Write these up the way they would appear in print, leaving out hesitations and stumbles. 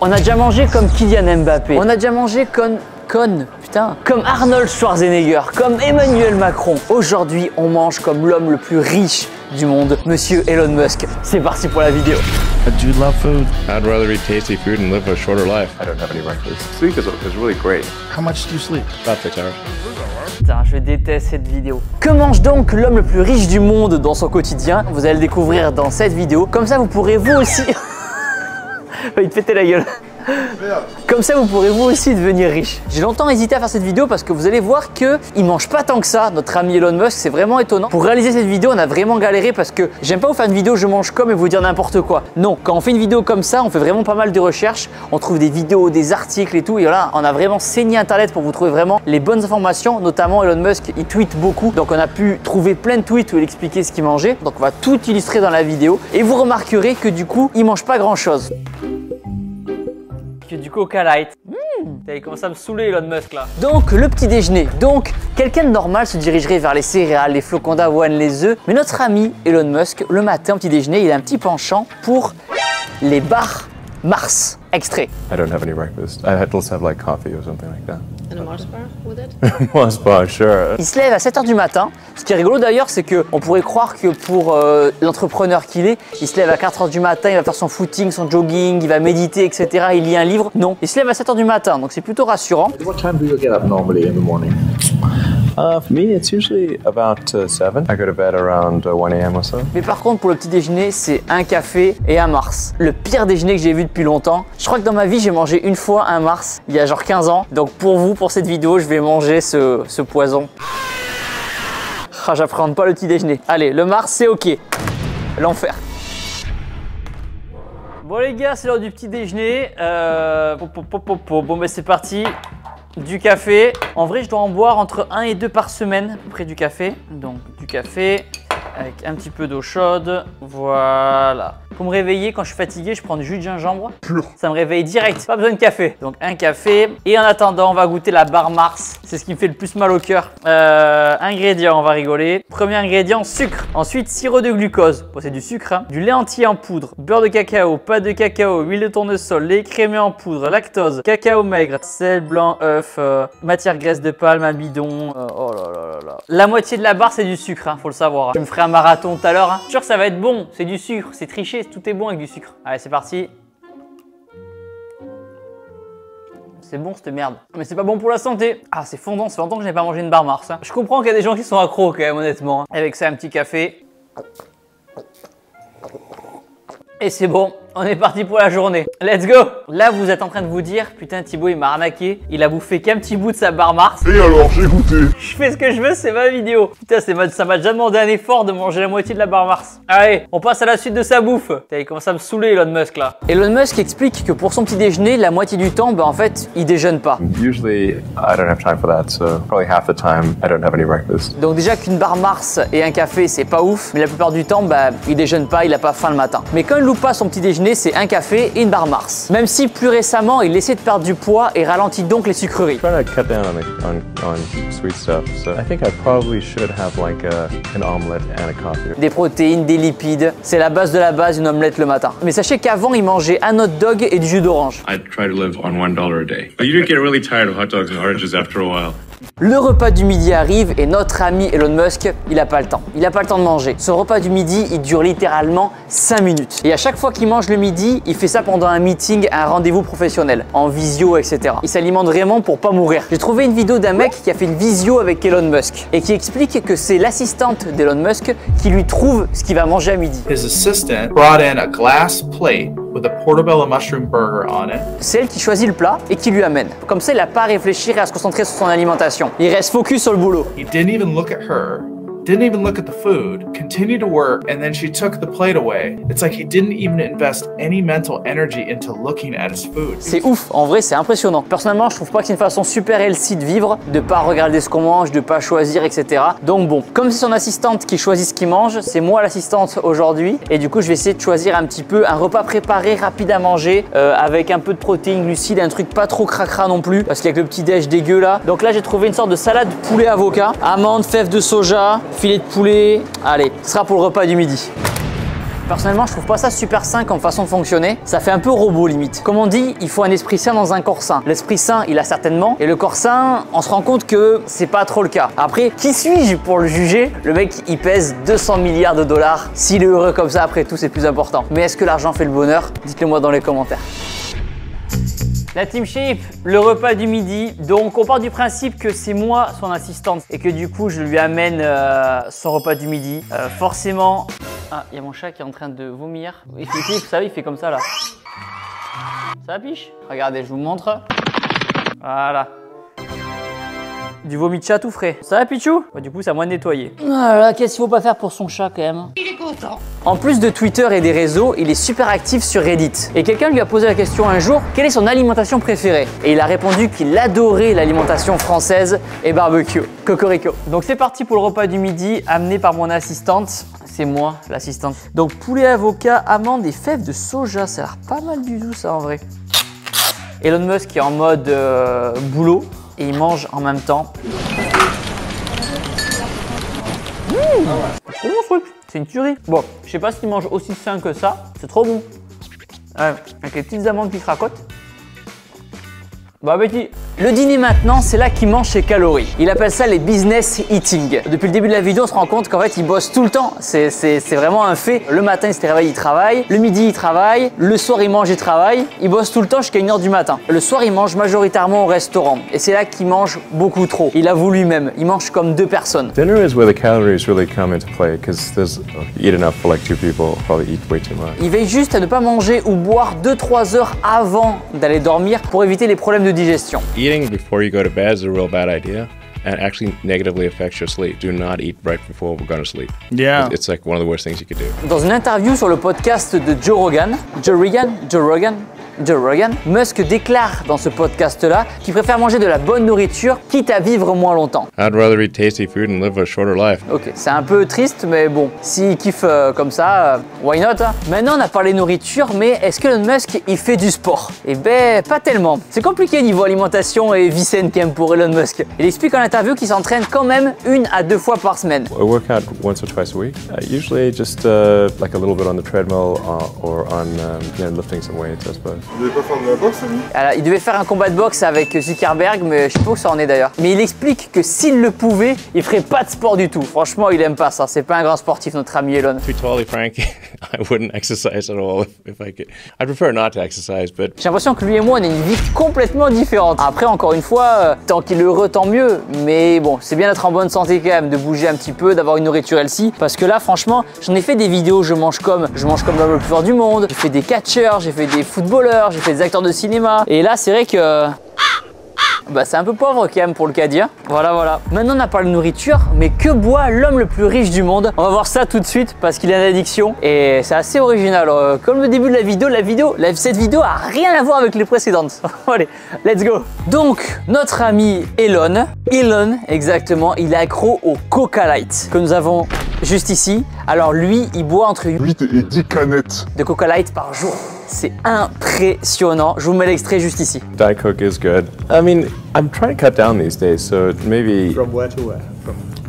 On a déjà mangé comme Kylian Mbappé, on a déjà mangé comme Arnold Schwarzenegger, comme Emmanuel Macron. Aujourd'hui, on mange comme l'homme le plus riche du monde, Monsieur Elon Musk. C'est parti pour la vidéo. Do you love food? I'd rather eat tasty food and live a shorter life. I don't have any breakfast. Sleep is really great. How much do you sleep? About 6 hours. Putain, je déteste cette vidéo. Que mange donc l'homme le plus riche du monde dans son quotidien? Vous allez le découvrir dans cette vidéo. Comme ça, vous pourrez vous aussi... Il te pétait la gueule. Comme ça, vous pourrez vous aussi devenir riche. J'ai longtemps hésité à faire cette vidéo parce que vous allez voir qu'il mange pas tant que ça, notre ami Elon Musk. C'est vraiment étonnant. Pour réaliser cette vidéo, on a vraiment galéré parce que j'aime pas vous faire une vidéo je mange comme et vous dire n'importe quoi. Non, quand on fait une vidéo comme ça, on fait vraiment pas mal de recherches. On trouve des vidéos, des articles et tout. Et là, on a vraiment saigné Internet pour vous trouver vraiment les bonnes informations. Notamment, Elon Musk, il tweet beaucoup. Donc, on a pu trouver plein de tweets où il expliquait ce qu'il mangeait. Donc, on va tout illustrer dans la vidéo. Et vous remarquerez que du coup, il mange pas grand chose. Que du Coca Light. Il commence à me saouler Elon Musk là. Donc le petit déjeuner. Donc quelqu'un de normal se dirigerait vers les céréales, les flocons d'avoine, les œufs. Mais notre ami Elon Musk, le matin au petit déjeuner, il a un petit penchant pour les bars Mars. Extrait. I don't have any breakfast. Let's have like coffee or something like that. And a Mars bar with it? Mars bar, sure. Il se lève à 7 h du matin. Ce qui est rigolo d'ailleurs, c'est qu'on pourrait croire que pour l'entrepreneur qu'il est, il se lève à 4 h du matin, il va faire son footing, son jogging, il va méditer, etc. Il lit un livre. Non, il se lève à 7 h du matin, donc c'est plutôt rassurant. What time do you get up normally in the morning? For me, it's usually about 7. I go to bed around 1 a.m. or so. Mais par contre, pour le petit déjeuner, c'est un café et un Mars. Le pire déjeuner que j'ai vu depuis longtemps. Je crois que dans ma vie, j'ai mangé une fois un Mars, il y a genre 15 ans. Donc pour vous, pour cette vidéo, je vais manger ce poison. Ah, j'appréhende pas le petit déjeuner. Allez, le Mars, c'est ok. L'enfer. Bon les gars, c'est l'heure du petit déjeuner. Bon, ben c'est parti. Du café. En vrai, je dois en boire entre 1 et 2 par semaine, à peu près du café. Donc, du café avec un petit peu d'eau chaude. Voilà. Pour me réveiller, quand je suis fatigué, je prends du jus de gingembre. Ça me réveille direct. Pas besoin de café. Donc, un café. Et en attendant, on va goûter la barre Mars. C'est ce qui me fait le plus mal au cœur. Ingrédients, on va rigoler. Premier ingrédient, sucre. Ensuite, sirop de glucose. Bon, c'est du sucre. Hein. Du lait entier en poudre. Beurre de cacao, pâte de cacao, huile de tournesol, lait crémé en poudre, lactose, cacao maigre, sel blanc, œuf, matière graisse de palme, amidon. Oh là là là là. La moitié de la barre, c'est du sucre. Hein, faut le savoir. Hein. Je me ferai un marathon tout à l'heure. Hein. Je suis sûr que ça va être bon. C'est du sucre. C'est triché. Tout est bon avec du sucre. Allez, c'est parti. C'est bon cette merde. Mais c'est pas bon pour la santé. Ah, c'est fondant. Ça fait longtemps que je n'ai pas mangé une barre Mars. Hein. Je comprends qu'il y a des gens qui sont accros quand même, honnêtement. Hein. Avec ça, un petit café. Et c'est bon. On est parti pour la journée. Let's go! Là, vous êtes en train de vous dire, putain, Thibaut, il m'a arnaqué. Il a bouffé qu'un petit bout de sa barre Mars. Et alors, j'ai goûté. Je fais ce que je veux, c'est ma vidéo. Putain, ça m'a déjà demandé un effort de manger la moitié de la barre Mars. Allez, on passe à la suite de sa bouffe. Putain, il commence à me saouler, Elon Musk, là. Elon Musk explique que pour son petit déjeuner, la moitié du temps, en fait, il déjeune pas. Usually, I don't have time for that, so probably half the time, I don't have any breakfast. Donc déjà qu'une barre Mars et un café, c'est pas ouf. Mais la plupart du temps, il déjeune pas, il a pas faim le matin. Mais quand il loupe pas son petit déjeuner, c'est un café et une barre Mars. Même si plus récemment, il essaie de perdre du poids et ralentit donc les sucreries. I'm trying to cut down on sweet stuff, so I think I probably should have like an omelette and a coffee. Des protéines, des lipides, c'est la base de la base, une omelette le matin. Mais sachez qu'avant, il mangeait un hot dog et du jus d'orange. I'd try to live on $1 a day. But you do get really tired of hot dogs and oranges after a while. Le repas du midi arrive et notre ami Elon Musk, il n'a pas le temps. Il n'a pas le temps de manger. Son repas du midi, il dure littéralement 5 minutes. Et à chaque fois qu'il mange le midi, il fait ça pendant un meeting, un rendez-vous professionnel, en visio, etc. Il s'alimente vraiment pour pas mourir. J'ai trouvé une vidéo d'un mec qui a fait une visio avec Elon Musk et qui explique que c'est l'assistante d'Elon Musk qui lui trouve ce qu'il va manger à midi. His assistant brought in a glass plate with a portobello mushroom burger on it. C'est elle qui choisit le plat et qui lui amène. Comme ça, il n'a pas à réfléchir et à se concentrer sur son alimentation. Il reste focus sur le boulot. He didn't even look at her, didn't even look at the food, continued to work, and then she took the plate away. It's like he didn't even invest any mental energy into looking at his food. C'est ouf, en vrai, c'est impressionnant. Personnellement, je trouve pas que c'est une façon super healthy de vivre, de pas regarder ce qu'on mange, de pas choisir, etc. Donc bon, comme c'est son assistante qui choisit ce qu'il mange, c'est moi l'assistante aujourd'hui. Et du coup, je vais essayer de choisir un petit peu un repas préparé, rapide à manger, avec un peu de protéines, glucides, un truc pas trop cracra non plus, parce qu'avec le petit déj dégueu là. Donc là, j'ai trouvé une sorte de salade poulet avocat, amandes, fèves de soja, filet de poulet. Allez, ce sera pour le repas du midi. Personnellement, je trouve pas ça super sain comme façon de fonctionner. Ça fait un peu robot limite. Comme on dit, il faut un esprit sain dans un corps sain. L'esprit sain, il a certainement. Et le corps sain, on se rend compte que c'est pas trop le cas. Après, qui suis-je pour le juger? Le mec, il pèse 200 milliards de dollars. S'il est heureux comme ça, après tout, c'est plus important. Mais est-ce que l'argent fait le bonheur? Dites-le moi dans les commentaires. La Team Shape, le repas du midi. Donc, on part du principe que c'est moi son assistante et que du coup, je lui amène son repas du midi. Forcément. Ah, il y a mon chat qui est en train de vomir. Vous savez, il fait comme ça là. Ça piche? Regardez, je vous montre. Voilà. Du vomi de chat tout frais. Ça va, Pichou? Du coup, c'est à moi de nettoyer. Voilà, qu'est-ce qu'il faut pas faire pour son chat quand même? Il est content. En plus de Twitter et des réseaux, il est super actif sur Reddit. Et quelqu'un lui a posé la question un jour, quelle est son alimentation préférée? Et il a répondu qu'il adorait l'alimentation française et barbecue. Cocorico. Donc c'est parti pour le repas du midi, amené par mon assistante. C'est moi, l'assistante. Donc poulet, avocat, amandes et fèves de soja. Ça a l'air pas mal du tout ça en vrai. Elon Musk est en mode boulot. Et il mange en même temps. C'est bon ce truc, c'est une tuerie. Bon, je sais pas s'il mange aussi sain que ça, c'est trop bon. Avec les petites amandes qui cracotent. Bon appétit. Le dîner maintenant, c'est là qu'il mange ses calories. Il appelle ça les business eating. Depuis le début de la vidéo, on se rend compte qu'en fait, il bosse tout le temps. C'est vraiment un fait. Le matin, il se réveille, il travaille. Le midi, il travaille. Le soir, il mange, il travaille. Il bosse tout le temps jusqu'à 1h du matin. Le soir, il mange majoritairement au restaurant. Et c'est là qu'il mange beaucoup trop. Il avoue lui-même, il mange comme 2 personnes. Dinner is where the calories really come into play because you eat enough for like 2 people, probably eat way too much. Il veille juste à ne pas manger ou boire 2-3 heures avant d'aller dormir pour éviter les problèmes de digestion. Eating before you go to bed is a real bad idea and actually negatively affects your sleep. Do not eat right before we're going to sleep. Yeah. It's like one of the worst things you could do. Dans une interview sur le podcast de Joe Rogan, Musk déclare dans ce podcast-là qu'il préfère manger de la bonne nourriture quitte à vivre moins longtemps. I'd rather eat tasty food and live a shorter life. Ok, c'est un peu triste, mais bon, s'il kiffe comme ça, why not hein? Maintenant, on a parlé nourriture, mais est-ce que Elon Musk, il fait du sport? Eh ben, pas tellement. C'est compliqué niveau alimentation et vie saine quand même pour Elon Musk. Il explique en interview qu'il s'entraîne quand même 1 à 2 fois par semaine. I work out once or twice a week. Usually just like a little bit on the treadmill or on lifting some weights, I suppose. Vous n'allez pas faire de la boxe, lui? Alors, il devait faire un combat de boxe avec Zuckerberg, mais je sais pas où ça en est d'ailleurs. Mais il explique que s'il le pouvait, il ferait pas de sport du tout. Franchement, il aime pas ça. C'est pas un grand sportif, notre ami Elon. To be totally frank, I wouldn't exercise at all if I could. I prefer not to exercise, but J'ai l'impression que lui et moi, on a une vie complètement différente. Après, encore une fois, tant qu'il est heureux, tant mieux. Mais bon, c'est bien d'être en bonne santé quand même, de bouger un petit peu, d'avoir une nourriture healthy. Parce que là, franchement, j'en ai fait des vidéos, je mange comme l'homme le plus fort du monde. J'ai fait des catcheurs, j'ai fait des footballeurs, j'ai fait des acteurs de cinéma. Et là, c'est vrai que bah, c'est un peu pauvre quand même pour le cas dire. Voilà. Maintenant, on a parlé de nourriture, mais que boit l'homme le plus riche du monde? On va voir ça tout de suite parce qu'il a une addiction et c'est assez original. Comme le début de cette vidéo a rien à voir avec les précédentes. Allez, let's go. Donc, notre ami Elon, exactement, il est accro au Coca Light que nous avons juste ici. Alors lui, il boit entre 8 et 10 canettes. de Coca Light par jour. C'est impressionnant. Je vous mets l'extrait juste ici. Diet Coke is good. I mean, I'm trying to cut down these days, so maybe. From where to where?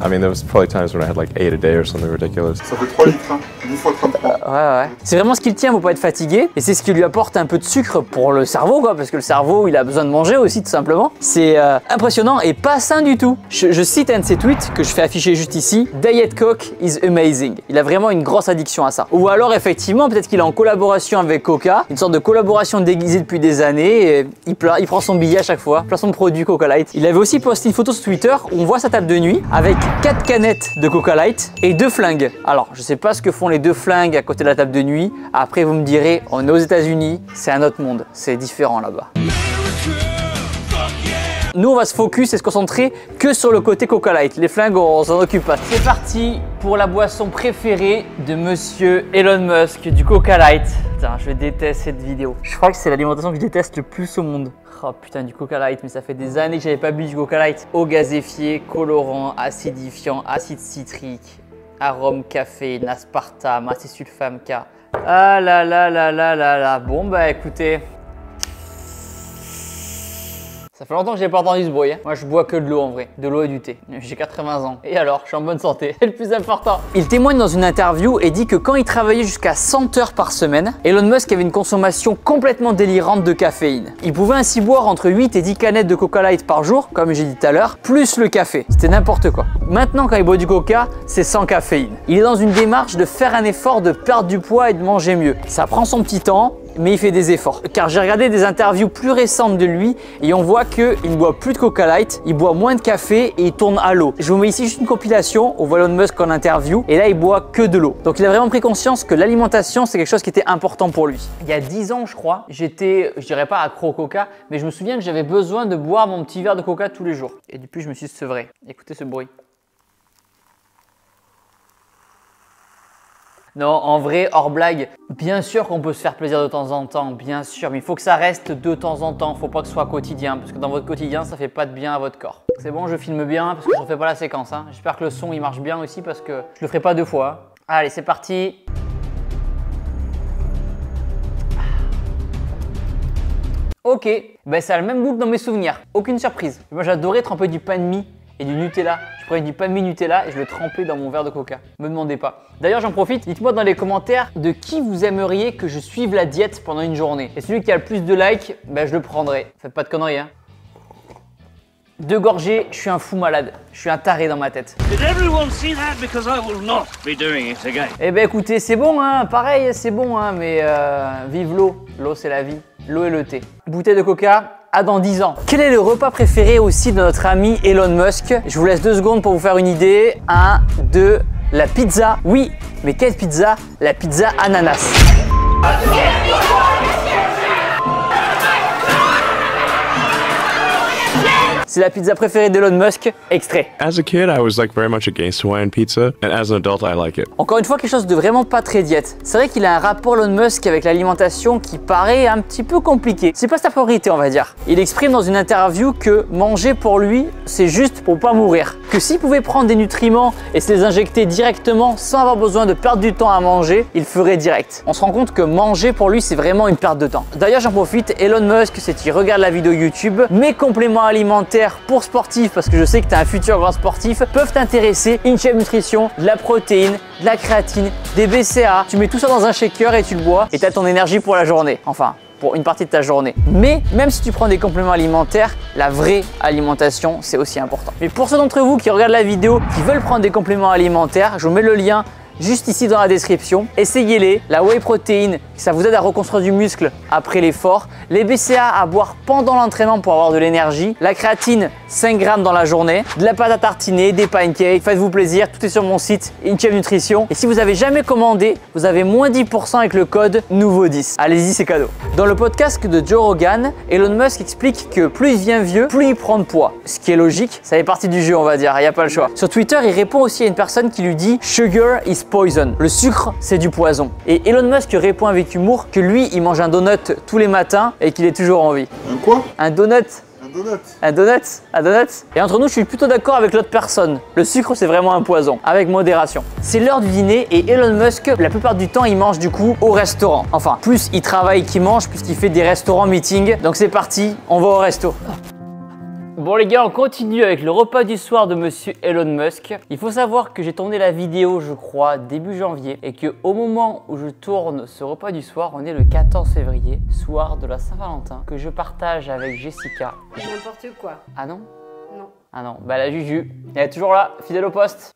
I mean, there was probably times when I had like 8 a day or something ridiculous. Ça fait 3 litres, hein. 10 fois 33. Ouais. C'est vraiment ce qu'il tient pour pas être fatigué et c'est ce qui lui apporte un peu de sucre pour le cerveau quoi, parce que le cerveau il a besoin de manger aussi tout simplement. C'est impressionnant et pas sain du tout. Je cite un de ses tweets que je fais afficher juste ici. Diet Coke is amazing. Il a vraiment une grosse addiction à ça. Ou alors effectivement peut-être qu'il est en collaboration avec Coca, une sorte de collaboration déguisée depuis des années et il prend son billet à chaque fois, placement de produit Coca Light. Il avait aussi posté une photo sur Twitter où on voit sa table de nuit avec 4 canettes de Coca Light et 2 flingues. Alors je sais pas ce que font les 2 flingues à côté de la table de nuit. Après vous me direz, on est aux États-Unis, c'est un autre monde, c'est différent là-bas. Nous on va se focus et se concentrer que sur le côté Coca Light. Les flingues on s'en occupe pas. C'est parti pour la boisson préférée de monsieur Elon Musk, du Coca Light. Putain, je déteste cette vidéo. Je crois que c'est l'alimentation que je déteste le plus au monde. Oh putain, du Coca Light, mais ça fait des années que j'avais pas bu du Coca Light. Eau gazéfiée, colorant, acidifiant, acide citrique, arôme café, aspartame, acésulfame K. Ah là. Bon bah écoutez, Ça fait longtemps que j'ai pas entendu ce bruit. Hein. Moi, je bois que de l'eau en vrai. De l'eau et du thé. J'ai 80 ans. Et alors, je suis en bonne santé. C'est le plus important. Il témoigne dans une interview et dit que quand il travaillait jusqu'à 100 heures par semaine, Elon Musk avait une consommation complètement délirante de caféine. Il pouvait ainsi boire entre 8 et 10 canettes de Coca Light par jour, comme j'ai dit tout à l'heure, plus le café. C'était n'importe quoi. Maintenant, quand il boit du Coca, c'est sans caféine. Il est dans une démarche de faire un effort de perdre du poids et de manger mieux. Ça prend son petit temps, mais il fait des efforts. Car j'ai regardé des interviews plus récentes de lui et on voit qu'il ne boit plus de Coca Light, il boit moins de café et il tourne à l'eau. Je vous mets ici juste une compilation, on voit Elon Musk en interview et là il boit que de l'eau. Donc il a vraiment pris conscience que l'alimentation c'est quelque chose qui était important pour lui. Il y a 10 ans je crois, j'étais, je dirais pas accro au Coca, mais je me souviens que j'avais besoin de boire mon petit verre de Coca tous les jours. Et depuis je me suis sevré. Écoutez ce bruit. Non, en vrai, hors blague, bien sûr qu'on peut se faire plaisir de temps en temps, bien sûr, mais il faut que ça reste de temps en temps, faut pas que ce soit quotidien, parce que dans votre quotidien, ça fait pas de bien à votre corps. C'est bon, je filme bien, parce que je refais pas la séquence, hein. J'espère que le son, il marche bien aussi, parce que je le ferai pas 2 fois. Allez, c'est parti. Ok, ben ça a le même goût que dans mes souvenirs, aucune surprise. Moi, j'adorais tremper du pain de mie et du Nutella. Je prenais du pain de mie Nutella et je le trempais dans mon verre de Coca. Me demandez pas. D'ailleurs, j'en profite, dites-moi dans les commentaires de qui vous aimeriez que je suive la diète pendant une journée. Et celui qui a le plus de likes, ben je le prendrai. Faites pas de conneries, hein. 2 gorgées, je suis un fou malade. Je suis un taré dans ma tête. Eh ben écoutez, c'est bon, hein. Pareil, c'est bon, hein. Mais vive l'eau. L'eau, c'est la vie. L'eau et le thé. Bouteille de Coca. À dans 10 ans. Quel est le repas préféré aussi de notre ami Elon Musk? Je vous laisse 2 secondes pour vous faire une idée. 1, 2, la pizza. Oui, mais quelle pizza? La pizza ananas. C'est la pizza préférée d'Elon Musk. Extrait. As a kid, I was like very much against Hawaiian pizza, and as an adult, I like it. Encore une fois, quelque chose de vraiment pas très diète. C'est vrai qu'il a un rapport Elon Musk avec l'alimentation qui paraît un petit peu compliqué. C'est pas sa priorité, on va dire. Il exprime dans une interview que manger pour lui, c'est juste pour pas mourir. Que s'il pouvait prendre des nutriments et se les injecter directement sans avoir besoin de perdre du temps à manger, il ferait direct. On se rend compte que manger pour lui, c'est vraiment une perte de temps. D'ailleurs, j'en profite, Elon Musk, c'est qu'il regarde la vidéo YouTube, mes compléments alimentaires pour sportifs, parce que je sais que tu es un futur grand sportif, peuvent t'intéresser. InShape Nutrition, de la protéine, de la créatine, des BCA. Tu mets tout ça dans un shaker et tu le bois et tu as ton énergie pour la journée. Enfin, pour une partie de ta journée. Mais même si tu prends des compléments alimentaires, la vraie alimentation, c'est aussi important. Mais pour ceux d'entre vous qui regardent la vidéo, qui veulent prendre des compléments alimentaires, je vous mets le lien juste ici dans la description. Essayez-les. La whey protein, ça vous aide à reconstruire du muscle après l'effort. Les BCA à boire pendant l'entraînement pour avoir de l'énergie. La créatine, 5 grammes dans la journée. De la pâte à tartiner, des pancakes. Faites-vous plaisir. Tout est sur mon site InShape Nutrition. Et si vous n'avez jamais commandé, vous avez moins 10% avec le code Nouveau10. Allez-y, c'est cadeau. Dans le podcast de Joe Rogan, Elon Musk explique que plus il devient vieux, plus il prend de poids. Ce qui est logique, ça fait partie du jeu, on va dire. Il n'y a pas le choix. Sur Twitter, il répond aussi à une personne qui lui dit « Sugar is poison ». Le sucre, c'est du poison. Et Elon Musk répond avec humour que lui, il mange un donut tous les matins et qu'il est toujours en vie. Un quoi? Un donut. Un donut. Un donut. Un donut. Et entre nous, je suis plutôt d'accord avec l'autre personne. Le sucre, c'est vraiment un poison. Avec modération. C'est l'heure du dîner et Elon Musk, la plupart du temps, il mange du coup au restaurant. Enfin, plus il travaille qu'il mange, plus il fait des restaurants meetings. Donc c'est parti, on va au resto. Bon les gars, on continue avec le repas du soir de monsieur Elon Musk. Il faut savoir que j'ai tourné la vidéo, je crois, début janvier et que au moment où je tourne ce repas du soir, on est le 14 février, soir de la Saint-Valentin, que je partage avec Jessica. N'importe quoi. Ah non? Non. Ah non, bah la Juju, elle est toujours là, fidèle au poste.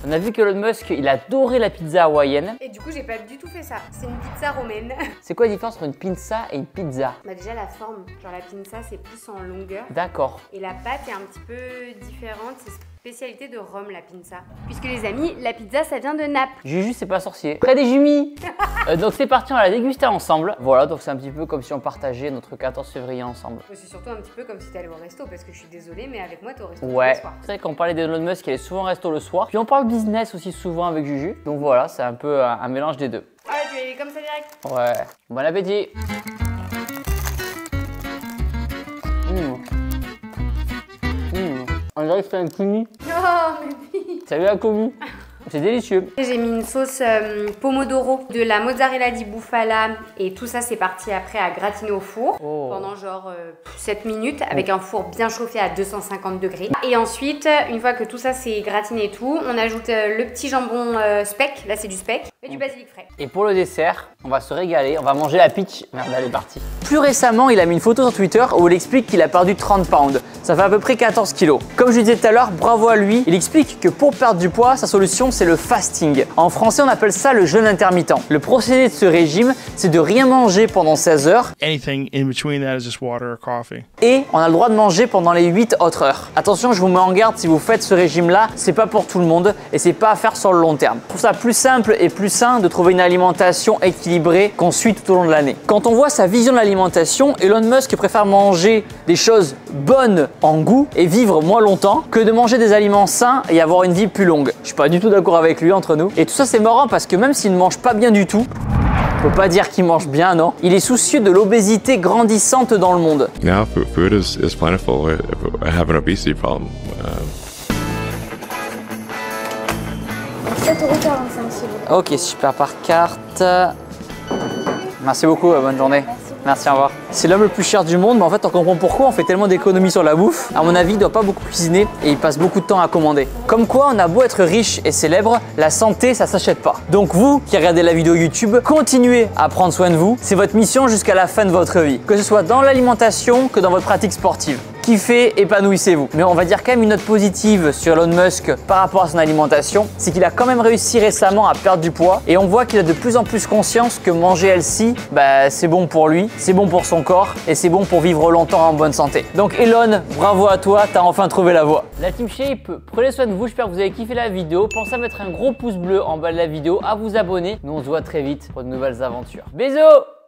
On a vu que Elon Musk, il adorait la pizza hawaïenne. Et du coup, j'ai pas du tout fait ça. C'est une pizza romaine. C'est quoi la différence entre une pizza et une pizza? Bah déjà la forme. Genre la pizza, c'est plus en longueur. D'accord. Et la pâte est un petit peu différente. C'est spécialité de Rome, la pizza. Puisque les amis, la pizza, ça vient de Naples. Juju, c'est pas sorcier. Près des jumis. Donc c'est parti, on va la déguster ensemble. Voilà, donc c'est un petit peu comme si on partageait notre 14 février ensemble. C'est surtout un petit peu comme si t'allais au resto, parce que je suis désolée, mais avec moi, t'es au resto Ouais, le soir. c'est vrai qu'on parlait d'Elon Musk, il est souvent au resto le soir. Puis on parle business aussi souvent avec Juju. Donc voilà, c'est un peu un mélange des deux. Ah, tu es comme ça direct. Ouais, bon appétit. On dirait que c'est un commis. Oh, mais oui. Salut la commis. C'est délicieux. J'ai mis une sauce pomodoro, de la mozzarella di bufala et tout ça c'est parti après à gratiner au four pendant genre 7 minutes avec un four bien chauffé à 250 degrés. Et ensuite, une fois que tout ça c'est gratiné et tout, on ajoute le petit jambon speck, là c'est du speck, et du basilic frais. Et pour le dessert, on va se régaler, on va manger la peach. Merde, elle est partie. Plus récemment, il a mis une photo sur Twitter où il explique qu'il a perdu 30 pounds. Ça fait à peu près 14 kilos. Comme je disais tout à l'heure, bravo à lui. Il explique que pour perdre du poids, sa solution c'est le fasting. En français, on appelle ça le jeûne intermittent. Le procédé de ce régime, c'est de rien manger pendant 16 heures. Anything in between that is just water or coffee. Et on a le droit de manger pendant les 8 autres heures. Attention, je vous mets en garde, si vous faites ce régime-là, c'est pas pour tout le monde et c'est pas à faire sur le long terme. Je trouve ça plus simple et plus sain de trouver une alimentation équilibrée qu'on suit tout au long de l'année. Quand on voit sa vision de l'alimentation, Elon Musk préfère manger des choses bonnes en goût et vivre moins longtemps que de manger des aliments sains et avoir une vie plus longue. Je suis pas du tout d'accord avec lui entre nous. Et tout ça c'est marrant parce que même s'il ne mange pas bien du tout, on peut pas dire qu'il mange bien, non? Il est soucieux de l'obésité grandissante dans le monde. Now, food is plentiful. I have an obesity problem. 7,45 € s'il vous plaît. Ok, super, par carte. Merci beaucoup, bonne journée. Merci, au revoir. C'est l'homme le plus cher du monde, mais en fait on comprend pourquoi on fait tellement d'économies sur la bouffe. À mon avis, il doit pas beaucoup cuisiner et il passe beaucoup de temps à commander. Comme quoi, on a beau être riche et célèbre, la santé ça s'achète pas. Donc vous qui regardez la vidéo YouTube, continuez à prendre soin de vous. C'est votre mission jusqu'à la fin de votre vie. Que ce soit dans l'alimentation que dans votre pratique sportive. Kiffez, épanouissez-vous. Mais on va dire quand même une note positive sur Elon Musk par rapport à son alimentation, c'est qu'il a quand même réussi récemment à perdre du poids et on voit qu'il a de plus en plus conscience que manger healthy, c'est bon pour lui, c'est bon pour son corps et c'est bon pour vivre longtemps en bonne santé. Donc Elon, bravo à toi, t'as enfin trouvé la voie. La Team Shape, prenez soin de vous, j'espère que vous avez kiffé la vidéo. Pensez à mettre un gros pouce bleu en bas de la vidéo, à vous abonner. Nous on se voit très vite pour de nouvelles aventures. Bisous!